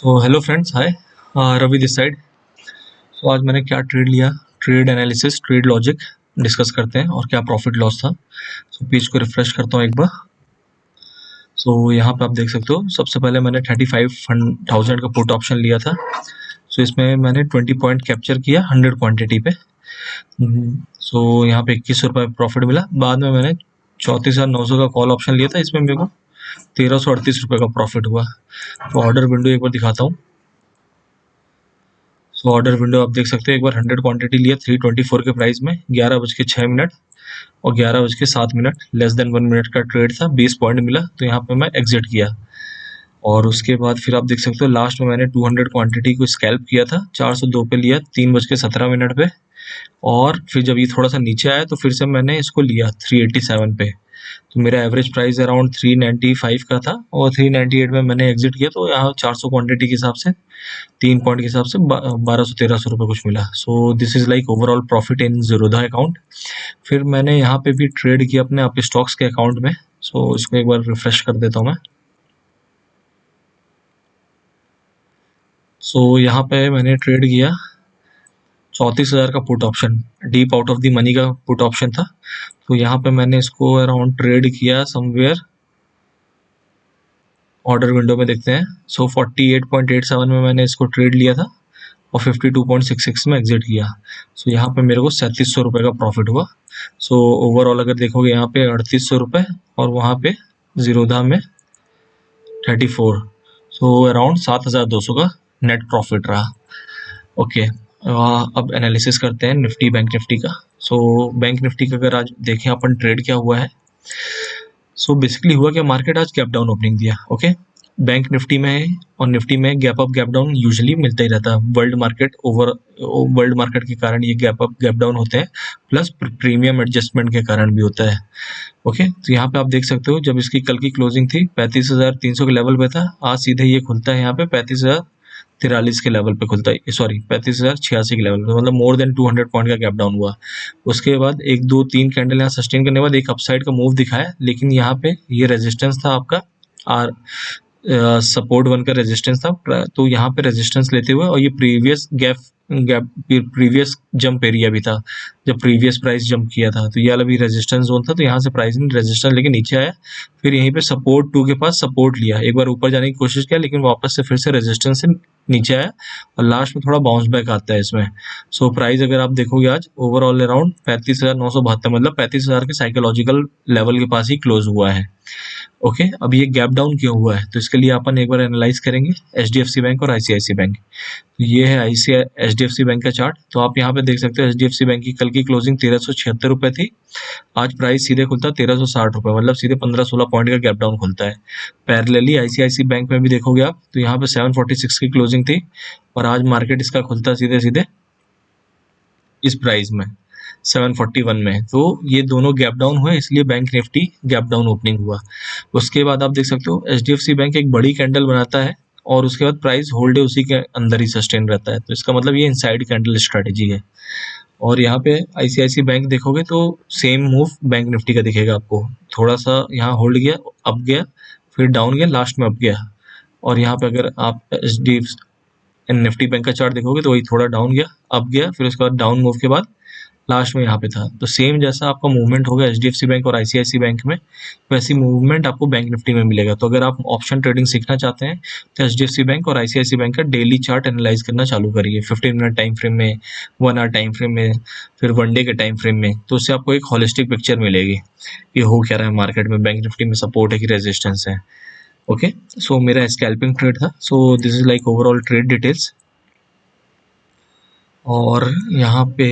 So hello friends, hi. Ravi this side. So आज मैंने क्या ट्रेड लिया, trade analysis, trade logic discuss करते हैं और क्या प्रॉफिट लॉस था। सो पेज को रिफ्रेश करता हूँ एक बार। सो यहाँ पे आप देख सकते हो, सबसे पहले मैंने 35,000 का पुट ऑप्शन लिया था। सो इसमें मैंने 20 पॉइंट कैप्चर किया 100 क्वांटिटी पे। सो यहाँ पे 21 रुपये प्रॉफिट मिला। बाद में मैंने 34,900 का कॉल ऑप्शन लिया था, इसमें मेरे को 1338 रुपये का प्रॉफिट हुआ। तो ऑर्डर विंडो एक बार दिखाता हूँ। सो ऑर्डर विंडो आप देख सकते हो, एक बार 100 क्वांटिटी लिया 324 के प्राइस में, 11:06 और 11:07, लेस देन 1 मिनट का ट्रेड था, 20 पॉइंट मिला, तो यहाँ पे मैं एग्जिट किया। और उसके बाद फिर आप देख सकते हो लास्ट में मैंने 200 क्वांटिटी को स्कैल्प किया था, 402 पे लिया 3:17 पे। और फिर जब ये थोड़ा सा नीचे आया तो फिर से मैंने इसको लिया 387 पे। तो मेरा एवरेज प्राइस अराउंड 395 का था और 398 में मैंने एग्जिट किया। तो यहाँ 400 क्वांटिटी के हिसाब से 3 पॉइंट के हिसाब से 1200-1300 रुपये कुछ मिला। So this is like overall profit in Zerodha account. फिर मैंने यहाँ पे भी ट्रेड किया अपने आप स्टॉक्स के अकाउंट में। सो इसको एक बार रिफ्रेश कर देता हूँ मैं। सो यहाँ पे मैंने ट्रेड किया 34,000 का put option, deep out of the money का पुट ऑप्शन था। तो यहाँ पे मैंने इसको अराउंड ट्रेड किया समवेयर, ऑर्डर विंडो में देखते हैं। सो 48.87 में मैंने इसको ट्रेड लिया था और 52.66 में एग्जिट किया। सो यहाँ पे मेरे को 3700 रुपये का प्रॉफिट हुआ। सो ओवरऑल अगर देखोगे यहाँ पे 3800 रुपये और वहाँ पे ज़ीरोधा में 34, सो अराउंड 7,200 का नेट प्रॉफिट रहा। ओके, अब एनालिसिस करते हैं निफ्टी बैंक निफ्टी का। सो बैंक निफ्टी का अगर आज देखें अपन ट्रेड क्या हुआ है। सो बेसिकली हुआ क्या, मार्केट आज गैप डाउन ओपनिंग दिया। ओके, बैंक निफ्टी में और निफ्टी में gap up gap down usually मिलता ही रहता है। वर्ल्ड मार्केट के कारण ये गैप अप गैप डाउन होते हैं, प्लस प्रीमियम एडजस्टमेंट के कारण भी होता है। ओके, तो यहाँ पे आप देख सकते हो जब इसकी कल की क्लोजिंग थी 35,300 के लेवल पे था, आज सीधे ये खुलता है यहाँ पे 35,043 के लेवल पे खुलता है, सॉरी 35,086 के लेवल पे, मतलब मोर देन 200 पॉइंट का गैप डाउन हुआ। उसके बाद 1 2 3 कैंडल यहाँ सस्टेन करने के बाद एक अपसाइड का मूव दिखाया, लेकिन यहाँ पे ये रेजिस्टेंस था आपका आर सपोर्ट बनकर रेजिस्टेंस था। तो यहाँ पे रेजिस्टेंस लेते हुए और ये प्रीवियस जंप एरिया भी था जब प्रीवियस प्राइस जंप किया था, तो ये वाला भी रेजिस्टेंस जोन था। तो यहाँ से प्राइस ने रेजिस्टेंस लेके नीचे आया, फिर यहीं पे सपोर्ट 2 के पास सपोर्ट लिया, एक बार ऊपर जाने की कोशिश किया, लेकिन वापस से फिर से रेजिस्टेंस से नीचे आया और लास्ट में थोड़ा बाउंस बैक आता है इसमें। सो प्राइस अगर आप देखोगे आज ओवरऑल अराउंड 35,972, मतलब 35,000 के साइकोलॉजिकल लेवल के पास ही क्लोज हुआ है। ओके, अब ये गैप डाउन क्यों हुआ है, तो इसके लिए अपन एक बार एनालाइज करेंगे एचडीएफसी बैंक और आईसीआईसी बैंक। तो ये है एचडीएफसी बैंक का चार्ट। तो आप यहाँ पे देख सकते हो एचडीएफसी बैंक की कल की क्लोजिंग 1376 रुपये थी, आज प्राइस सीधे खुलता है 1360 रुपये, मतलब सीधे 15-16 पॉइंट का गैप डाउन खुलता है। पैरेलली आईसीआईसी बैंक में भी देखोगे आप तो यहाँ पे 746 की क्लोजिंग थी और आज मार्केट इसका खुलता है सीधे सीधे इस प्राइस में 741 में। तो ये दोनों गैप डाउन हुए, इसलिए bank Nifty gap down opening हुआ। उसके बाद आप देख सकते हो एचडीएफसी बैंक एक बड़ी कैंडल बनाता है और उसके बाद प्राइस होल्ड है उसी के अंदर ही सस्टेन रहता है, तो इसका मतलब ये इनसाइड कैंडल स्ट्रेटेजी है। और यहाँ पे आईसीआईसी बैंक देखोगे तो सेम मूव बैंक निफ्टी का दिखेगा आपको, थोड़ा सा यहाँ होल्ड गया, अप गया, फिर डाउन गया, लास्ट में अप गया। और यहाँ पे अगर आप निफ्टी बैंक का चार्ट देखोगे तो वही थोड़ा डाउन गया, अप गया, फिर उसके बाद डाउन मूव के बाद लास्ट में यहाँ पे था। तो सेम जैसा आपका मूवमेंट होगा एचडीएफसी बैंक और आईसीआईसी बैंक में, वैसी मूवमेंट आपको बैंक निफ्टी में मिलेगा। तो अगर आप ऑप्शन ट्रेडिंग सीखना चाहते हैं तो एचडीएफसी बैंक और आईसीआईसी बैंक का डेली चार्ट एनालाइज करना चालू करिए, 15 मिनट टाइम फ्रेम में, 1 आवर टाइम फ्रेम में, फिर 1 डे के टाइम फ्रेम में। तो उससे आपको एक होलिस्टिक पिक्चर मिलेगी कि हो क्या रहा है मार्केट में, बैंक निफ्टी में सपोर्ट है कि रेजिस्टेंस है। ओके, सो मेरा स्कैल्पिंग ट्रेड था। सो this is like overall trade details. और यहाँ पे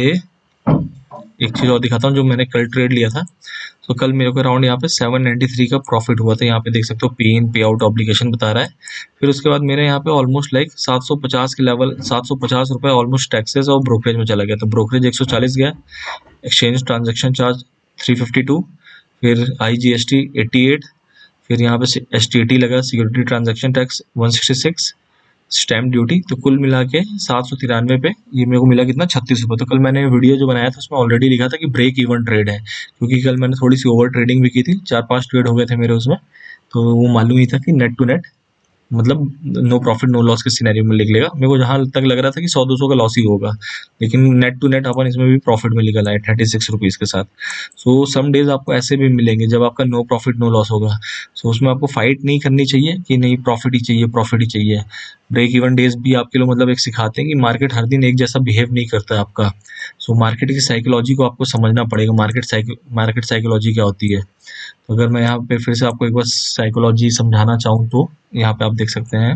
एक चीज़ और दिखाता हूँ जो मैंने कल ट्रेड लिया था। तो कल मेरे को अराउंड यहाँ पे 793 का प्रॉफिट हुआ था। यहाँ पे देख सकते हो पे इन पे आउट ऑब्लिगेशन बता रहा है। फिर उसके बाद मेरे यहाँ पे ऑलमोस्ट लाइक 750 के लेवल, 750 रुपये ऑलमोस्ट टैक्सेस और ब्रोकरेज में चला गया। तो ब्रोकरेज 140 गया, एक्सचेंज ट्रांजेक्शन चार्ज 352, फिर IGST 88, फिर यहाँ पे STT लगा, security transaction tax 166, stamp duty. तो कुल मिला के 793 पे ये मेरे को मिला कितना, 36 रुपये। तो कल मैंने वीडियो जो बनाया था उसमें ऑलरेडी लिखा था कि ब्रेक इवन ट्रेड है, क्योंकि कल मैंने थोड़ी सी ओवर ट्रेडिंग भी की थी, 4-5 ट्रेड हो गए थे मेरे उसमें, तो वो मालूम ही था कि नेट टू नेट मतलब नो प्रॉफिट नो लॉस के सिनेरियो में लिख लेगा। मेरे को जहाँ तक लग रहा था कि 100-200 का लॉस ही होगा, लेकिन नेट टू नेट अपन इसमें भी प्रॉफिट में निकल आए 36 रुपीज़ के साथ। सो सम डेज आपको ऐसे भी मिलेंगे जब आपका नो प्रॉफिट नो लॉस होगा। सो उसमें आपको फाइट नहीं करनी चाहिए कि नहीं प्रॉफिट ही चाहिए, प्रॉफिट ही चाहिए। ब्रेक इवन डेज भी आपके लोग मतलब एक सिखाते हैं कि मार्केट हर दिन एक जैसा बिहेव नहीं करता है आपका। सो मार्केट की साइकोलॉजी को आपको समझना पड़ेगा, मार्केट साइकोलॉजी क्या होती है। तो अगर मैं यहाँ पे फिर से आपको एक बार साइकोलॉजी समझाना चाहूँ तो यहाँ पे आप देख सकते हैं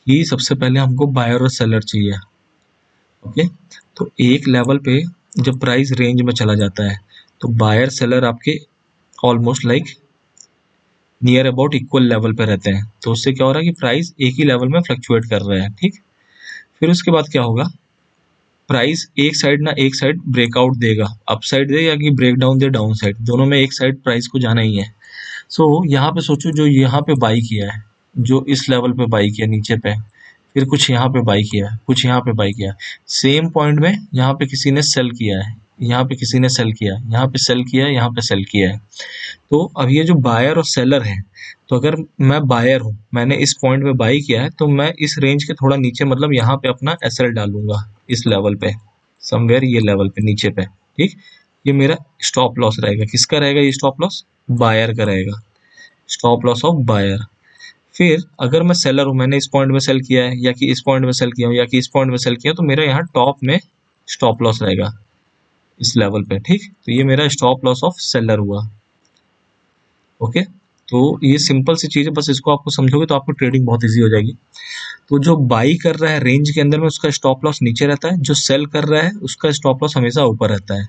कि सबसे पहले हमको बायर और सेलर चाहिए। ओके, तो एक लेवल पे जब प्राइस रेंज में चला जाता है तो बायर सेलर आपके almost like near about equal level पे रहते हैं। तो उससे क्या हो रहा है कि प्राइस एक ही लेवल में फ्लक्चुएट कर रहे हैं। ठीक, फिर उसके बाद क्या होगा, प्राइस एक साइड ना एक साइड ब्रेकआउट देगा, अप साइड दे या कि ब्रेक डाउन दे डाउन साइड, दोनों में एक साइड प्राइस को जाना ही है। सो यहाँ पे सोचो जो यहाँ पे बाई किया है, जो इस लेवल पे बाई किया नीचे पे, फिर कुछ यहाँ पे बाई किया, कुछ यहाँ पे बाई किया, सेम पॉइंट में यहाँ पे किसी ने सेल किया है, यहाँ पे किसी ने सेल किया, यहाँ पे सेल किया है, यहाँ पे सेल किया है। तो अब ये जो बायर और सेलर है, तो अगर मैं बायर हूँ, मैंने इस पॉइंट पे बाई किया है, तो मैं इस रेंज के थोड़ा नीचे मतलब यहाँ पे अपना एसएल डालूंगा, इस लेवल पे समवेयर, ये लेवल पे नीचे पे। ठीक, ये मेरा स्टॉप लॉस रहेगा। किसका रहेगा ये स्टॉप लॉस? बायर का रहेगा, स्टॉप लॉस ऑफ बायर। फिर अगर मैं सेलर हूँ, मैंने इस पॉइंट में सेल किया है या कि इस पॉइंट में सेल किया हूँ या कि इस पॉइंट में सेल किया, तो मेरा यहाँ टॉप में स्टॉप लॉस रहेगा इस लेवल पे। ठीक, तो ये मेरा स्टॉप लॉस ऑफ सेलर हुआ। ओके, तो ये सिंपल सी चीज़ है, बस इसको आपको समझोगे तो आपको ट्रेडिंग बहुत ईजी हो जाएगी। तो जो बाई कर रहा है रेंज के अंदर में उसका स्टॉप लॉस नीचे रहता है, जो सेल कर रहा है उसका स्टॉप लॉस हमेशा ऊपर रहता है।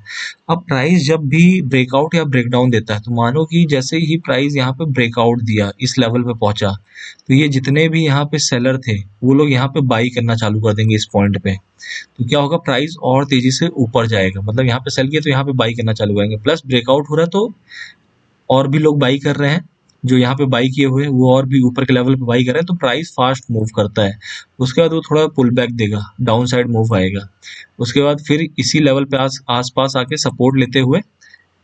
अब प्राइस जब भी ब्रेकआउट या ब्रेकडाउन देता है, तो मानो कि जैसे ही प्राइस यहाँ पे ब्रेकआउट दिया, इस लेवल पे पहुंचा, तो ये जितने भी यहाँ पे सेलर थे वो लोग यहाँ पे बाई करना चालू कर देंगे इस पॉइंट पे। तो क्या होगा, प्राइस और तेजी से ऊपर जाएगा। मतलब यहाँ पे सेल किया तो यहाँ पे बाई करना चालू करेंगे, प्लस ब्रेकआउट हो रहा है तो और भी लोग बाई कर रहे हैं, जो यहाँ पे बाई किए हुए हैं वो और भी ऊपर के लेवल पे बाई कर रहे हैं, तो प्राइस फास्ट मूव करता है। उसके बाद वो थोड़ा पुल बैक देगा, डाउन साइड मूव आएगा। उसके बाद फिर इसी लेवल पे आस पास आके सपोर्ट लेते हुए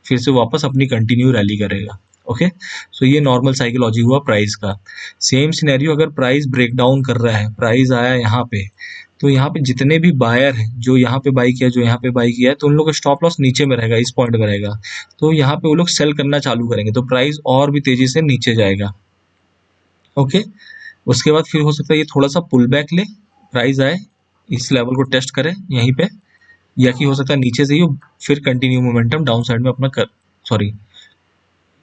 फिर से वापस अपनी कंटिन्यू रैली करेगा। ओके, सो ये नॉर्मल साइकोलॉजी हुआ प्राइस का। सेम सिनेरियो अगर प्राइस ब्रेक डाउन कर रहा है, प्राइस आया यहाँ पे, तो यहाँ पे जितने भी बायर हैं जो यहाँ पे बाई किया, जो यहाँ पे बाई किया है, तो उन लोगों का स्टॉप लॉस नीचे में रहेगा, इस पॉइंट में रहेगा। तो यहाँ पे वो लोग सेल करना चालू करेंगे, तो प्राइस और भी तेजी से नीचे जाएगा। ओके, उसके बाद फिर हो सकता है ये थोड़ा सा पुल बैक ले, प्राइस आए इस लेवल को टेस्ट करे यहीं पे, या कि हो सकता है नीचे से ही फिर कंटिन्यू मोमेंटम डाउन साइड में अपना कर, सॉरी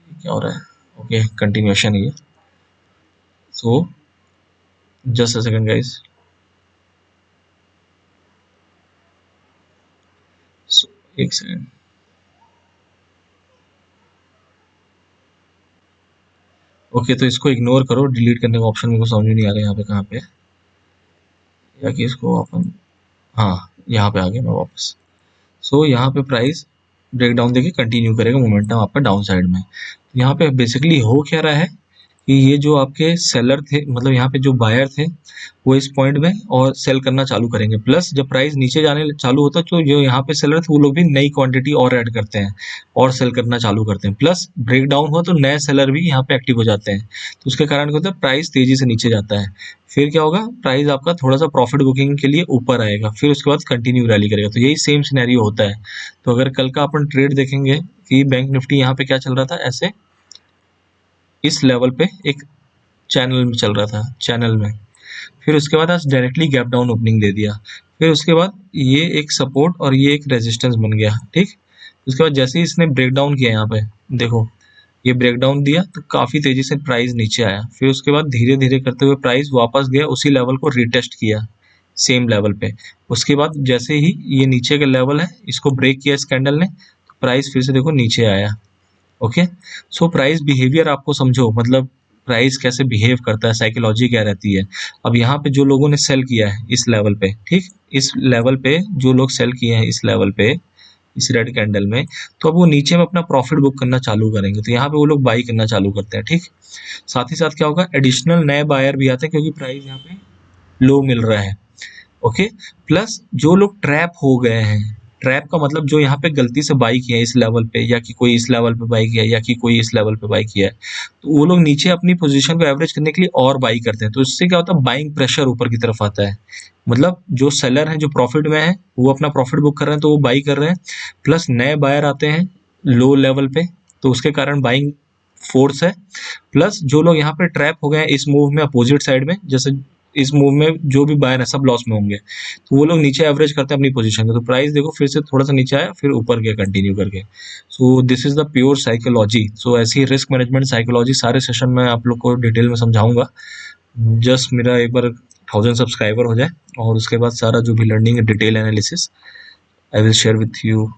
क्या हो रहा है, ओके कंटिन्यूएशन है ये। So just a second guys, एक सेकंड। ओके, तो इसको इग्नोर करो, डिलीट करने का ऑप्शन मेरे को समझ में नहीं आ रहा है यहाँ पे कहाँ पे, या कि इसको अपन, हाँ यहाँ पे आ गया मैं वापस। सो यहाँ पे प्राइस ब्रेक डाउन देके कंटिन्यू करेगा मोमेंटम आपका डाउन साइड में। तो यहाँ पे बेसिकली हो क्या रहा है कि ये जो आपके सेलर थे, मतलब यहाँ पे जो बायर थे, वो इस पॉइंट में और सेल करना चालू करेंगे। प्लस जब प्राइस नीचे जाने चालू होता है तो जो यहाँ पे सेलर थे वो लोग भी नई क्वांटिटी और ऐड करते हैं और सेल करना चालू करते हैं। प्लस ब्रेक डाउन हुआ तो नए सेलर भी यहाँ पे एक्टिव हो जाते हैं, तो उसके कारण क्या होता है, प्राइस तेजी से नीचे जाता है। फिर क्या होगा, प्राइस आपका थोड़ा सा प्रॉफिट बुकिंग के लिए ऊपर आएगा, फिर उसके बाद कंटिन्यू रैली करेगा। तो यही सेम सिनेरियो होता है। तो अगर कल का अपन ट्रेड देखेंगे कि बैंक निफ्टी यहाँ पे क्या चल रहा था, ऐसे इस लेवल पे एक चैनल में चल रहा था, चैनल में, फिर उसके बाद आज डायरेक्टली गैप डाउन ओपनिंग दे दिया, फिर उसके बाद ये एक सपोर्ट और ये एक रेजिस्टेंस बन गया। ठीक, उसके बाद जैसे ही इसने ब्रेक डाउन किया, यहाँ पे देखो ये ब्रेक डाउन दिया तो काफ़ी तेज़ी से प्राइस नीचे आया, फिर उसके बाद धीरे धीरे करते हुए प्राइस वापस गया, उसी लेवल को रिटेस्ट किया सेम लेवल पे। उसके बाद जैसे ही ये नीचे का लेवल है इसको ब्रेक किया इस कैंडल ने, तो प्राइस फिर से देखो नीचे आया। ओके, सो प्राइस बिहेवियर आपको समझो, मतलब प्राइस कैसे बिहेव करता है, साइकोलॉजी क्या रहती है। अब यहाँ पे जो लोगों ने सेल किया है इस लेवल पे, ठीक, इस लेवल पे जो लोग सेल किए हैं इस लेवल पे, इस रेड कैंडल में, तो अब वो नीचे में अपना प्रॉफिट बुक करना चालू करेंगे, तो यहाँ पे वो लोग बाई करना चालू करते हैं। ठीक, साथ ही साथ क्या होगा, एडिशनल नए बायर भी आते हैं क्योंकि प्राइस यहाँ पे लो मिल रहा है। ओके, प्लस जो लोग ट्रैप हो गए हैं ट्रैप का मतलब जो यहाँ पे गलती से बाई किया है इस लेवल पे, या कि कोई इस लेवल पे बाई किया है, या कि कोई इस लेवल पे बाई किया है, तो वो लोग नीचे अपनी पोजीशन को एवरेज करने के लिए और बाई करते हैं। तो इससे क्या होता है, बाइंग प्रेशर ऊपर की तरफ आता है। मतलब जो सेलर हैं जो प्रॉफिट में है वो अपना प्रॉफिट बुक कर रहे हैं, तो वो बाई कर रहे हैं, प्लस नए बायर आते हैं लो लेवल पे, तो उसके कारण बाइंग फोर्स है। प्लस जो लोग यहाँ पे ट्रैप हो गए हैं इस मूव में अपोजिट साइड में, जैसे इस मूव में जो भी बायर है सब लॉस में होंगे, तो वो लोग नीचे एवरेज करते हैं अपनी पोजीशन को। तो प्राइस देखो फिर से थोड़ा सा नीचे आया, फिर ऊपर गया कंटिन्यू करके। So this is the pure psychology. So ऐसी रिस्क मैनेजमेंट साइकोलॉजी सारे सेशन में आप लोग को डिटेल में समझाऊंगा। जस्ट मेरा एक बार 1000 सब्सक्राइबर हो जाए, और उसके बाद सारा जो भी learning detail analysis I will share with you.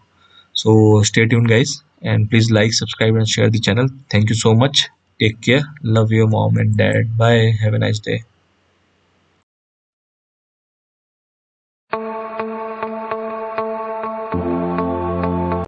So stay tuned guys, and please like, subscribe and share the channel. Thank you so much. Take care. Love your mom and dad. Bye. Have a nice day.